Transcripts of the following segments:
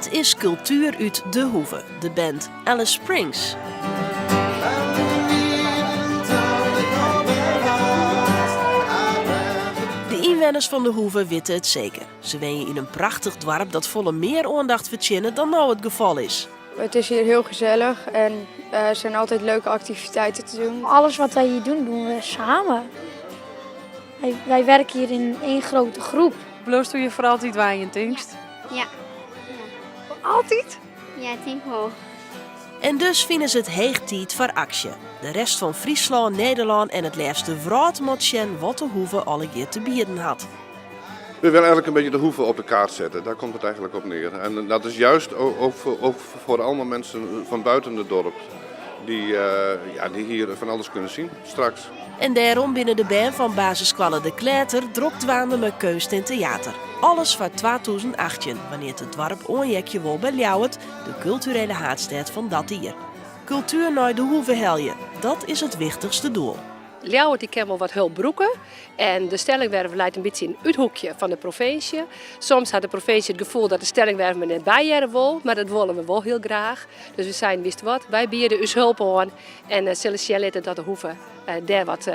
Dit is cultuur uit De Hoeve, de band Alice Springs. De inwoners van De Hoeve weten het zeker. Ze wonen in een prachtig dorp dat volle meer aandacht verdient dan nou het geval is. Het is hier heel gezellig en er zijn altijd leuke activiteiten te doen. Alles wat wij hier doen, doen we samen. Wij werken hier in één grote groep. Bloos doe je voor altijd waar je tinkst? Ja. Altijd? Ja, ik denk wel. En dus vinden ze het heeg tijd voor actie. De rest van Friesland, Nederland en het liefste wraad moet zien wat De Hoeve alle keer te bieden had. We willen eigenlijk een beetje De Hoeve op de kaart zetten, daar komt het eigenlijk op neer. En dat is juist ook voor allemaal mensen van buiten het dorp, die hier van alles kunnen zien straks. En daarom binnen de band van basisschool De Kleter drokt waande met keust en theater. Alles voor 2018, wanneer het dorp onjekje wil bij Ljouwert, de culturele haardstad van dat hier. Cultuur naar De Hoeve helje, dat is het wichtigste doel. Ljouwert die kent wel wat hulpbroeken en de stellingwerven leidt een beetje in het uithoekje van de provincie. Soms had de provincie het gevoel dat de stellingwerven me net bijjaren wil, maar dat willen we wel heel graag. Dus we zijn, wist wat, wij bieden dus hulp aan en zullen zien dat De Hoeve daar wat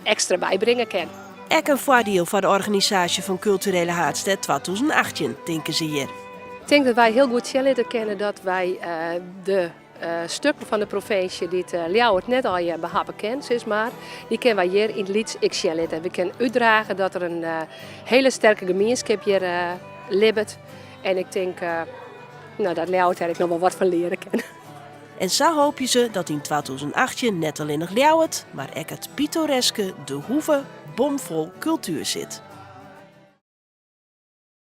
extra bijbrengen kan. Ook een voordeel voor de organisatie van Culturele Haardstad 2018, denken ze hier. Ik denk dat wij heel goed zien kennen dat wij de stukken van de provincie die het Ljouwert net al behappen kent, zeg maar, die kennen wij hier in het Lieds en we kunnen uitdragen dat er een hele sterke gemeenschap hier leeft. En ik denk dat Ljouwert er nog wel wat van leren kan. En zo hopen ze dat in 2018 net alleen nog Ljouwert, maar ook het pittoreske De Hoeve bomvol cultuur zit.